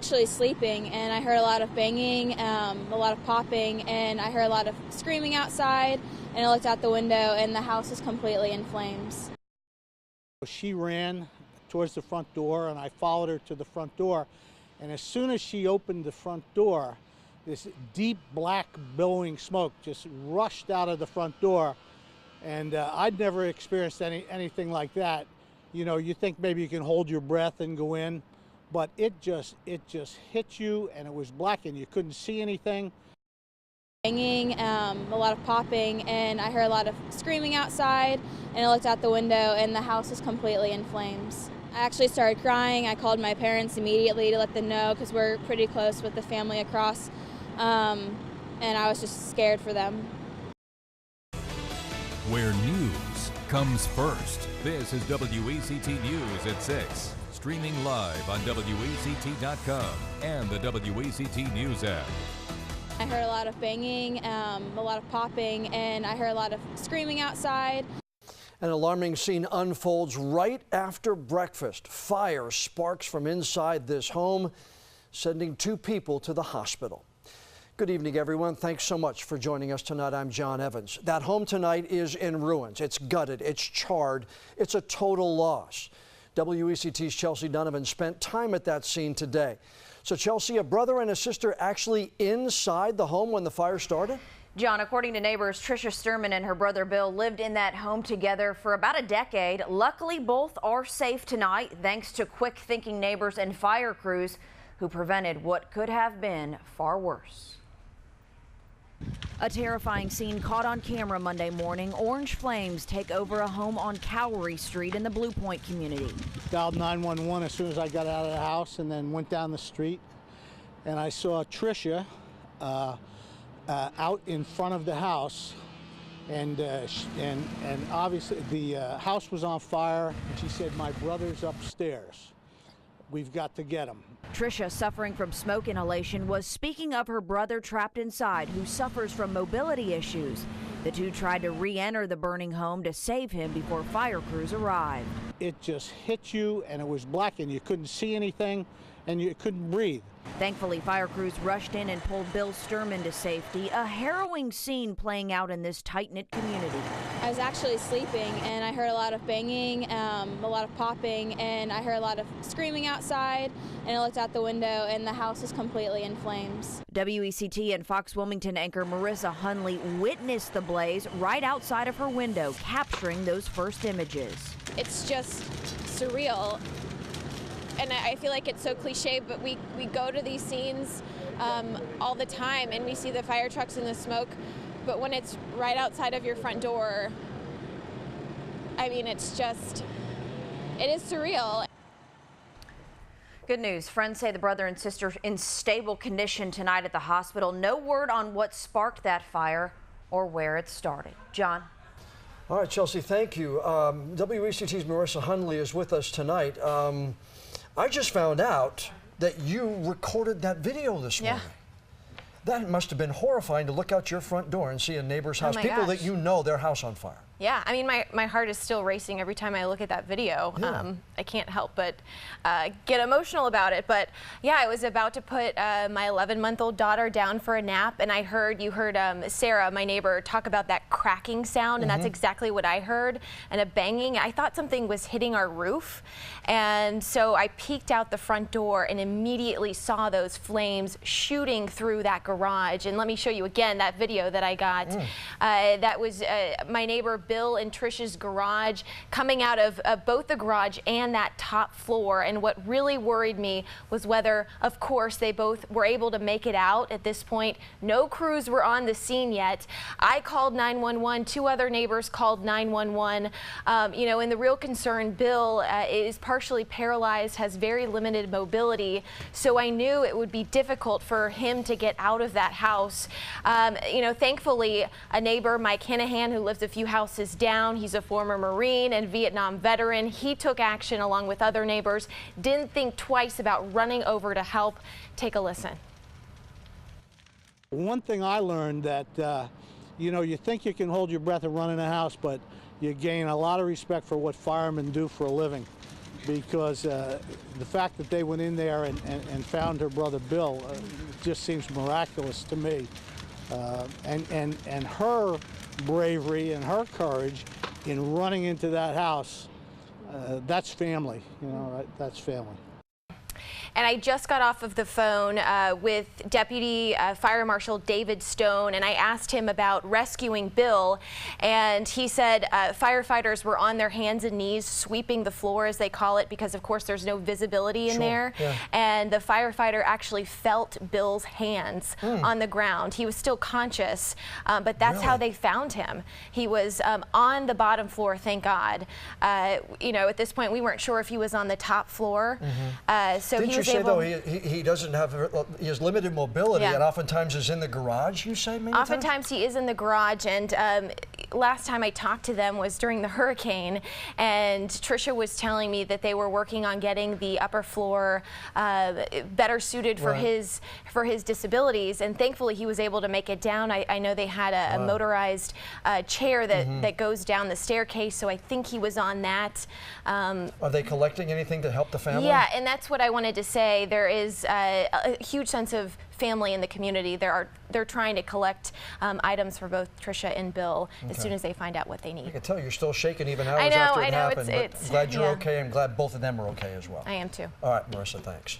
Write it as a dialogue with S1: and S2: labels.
S1: actually sleeping, and I heard a lot of banging, a lot of popping, and I heard a lot of screaming outside, and I looked out the window, and the house was completely in flames.
S2: She ran towards the front door, and I followed her to the front door, and as soon as she opened the front door, this deep black billowing smoke just rushed out of the front door, and I'd never experienced anything like that. You know, you think maybe you can hold your breath and go in, but it just hit you, and it was black, and you couldn't see anything.
S1: Banging, a lot of popping, and I heard a lot of screaming outside, and I looked out the window, and the house was completely in flames. I actually started crying. I called my parents immediately to let them know, because we're pretty close with the family across, and I was just scared for them.
S3: Where news comes first. This is WECT News at 6. Streaming live on WECT.com and the WECT News app.
S1: I heard a lot of banging, a lot of popping, and I heard a lot of screaming outside.
S4: An alarming scene unfolds right after breakfast. Fire sparks from inside this home, sending 2 people to the hospital. Good evening, everyone. Thanks so much for joining us tonight. I'm John Evans. That home tonight is in ruins. It's gutted. It's charred. It's a total loss. WECT's Chelsea Donovan spent time at that scene today. So, Chelsea, a brother and a sister actually inside the home when the fire started?
S5: John, according to neighbors, Tricia Sturman and her brother Bill lived in that home together for about a decade. Luckily, both are safe tonight, thanks to quick-thinking neighbors and fire crews who prevented what could have been far worse. A terrifying scene caught on camera Monday morning. Orange flames take over a home on Kauri Street in the Blue Point community.
S2: Dialed 911 as soon as I got out of the house, and then went down the street, and I saw Tricia out in front of the house, and obviously the house was on fire. And she said, "My brother's upstairs. We've got to get him."
S5: Tricia, suffering from smoke inhalation, was speaking of her brother trapped inside who suffers from mobility issues. The two tried to re-enter the burning home to save him before fire crews arrived.
S2: It just hit you, and it was black, and you couldn't see anything, and you couldn't breathe.
S5: Thankfully, fire crews rushed in and pulled Bill Sturman to safety. A harrowing scene playing out in this tight-knit community.
S1: I was actually sleeping, and I heard a lot of banging, a lot of popping, and I heard a lot of screaming outside, and I looked out the window, and the house was completely in flames.
S5: WECT and Fox Wilmington anchor Marissa Hunley witnessed the blaze right outside of her window, capturing those first images.
S6: It's just surreal. And I feel like it's so cliche, but we go to these scenes all the time, and we see the fire trucks and the smoke, but when it's right outside of your front door, I mean, it is surreal.
S5: Good news. Friends say the brother and sister in stable condition tonight at the hospital. No word on what sparked that fire or where it started. John.
S4: All right, Chelsea, thank you. WECT's Marissa Hunley is with us tonight. I just found out that you recorded that video this morning. That must have been horrifying to look out your front door and see a neighbor's house, people that you know, their house on fire.
S6: Yeah, I mean, my heart is still racing every time I look at that video.
S4: Yeah.
S6: I can't help but get emotional about it. But yeah, I was about to put my 11-month-old daughter down for a nap, and you heard Sarah, my neighbor, talk about that cracking sound, and that's exactly what I heard, and a banging. I thought something was hitting our roof, and so I peeked out the front door and immediately saw those flames shooting through that garage. And let me show you again that video that I got. That was my neighbor Bill and Tricia's garage, coming out of both the garage and that top floor. And what really worried me was whether, of course, they both were able to make it out at this point. No crews were on the scene yet. I called 911. 2 other neighbors called 911. You know, and the real concern, Bill is partially paralyzed, has very limited mobility. So I knew it would be difficult for him to get out of that house. You know, thankfully, a neighbor, Mike Hanahan, who lives a few houses down, he's a former Marine and Vietnam veteran. He took action along with other neighbors, didn't think twice about running over to help. Take a listen.
S2: One thing I learned that, you know, you think you can hold your breath and run in a house, but you gain a lot of respect for what firemen do for a living. because the fact that they went in there and found her brother Bill just seems miraculous to me. And her bravery and her courage in running into that house, that's family, you know, right? That's family.
S6: And I just got off of the phone with Deputy Fire Marshal David Stone, and I asked him about rescuing Bill, and he said firefighters were on their hands and knees sweeping the floor, as they call it, because of course there's no visibility in there. Yeah. And the firefighter actually felt Bill's hands on the ground. He was still conscious, but that's how they found him. He was on the bottom floor, thank God. You know, at this point we weren't sure if he was on the top floor. So
S4: Didn't you say though he doesn't have, he has limited mobility, and oftentimes is in the garage, you say?
S6: Oftentimes he is in the garage, and last time I talked to them was during the hurricane, and Tricia was telling me that they were working on getting the upper floor better suited for his disabilities, and thankfully he was able to make it down. I know they had a motorized chair that goes down the staircase, so I think he was on that.
S4: Are they collecting anything to help the family?
S6: Yeah, and that's what I wanted to say. There is a huge sense of family in the community. They're trying to collect items for both Tricia and Bill as soon as they find out what they need.
S4: I can tell you're still shaking even hours after it happened. I'm glad you're okay. I'm glad both of them are okay as well.
S6: I am too.
S4: All right, Marissa, thanks.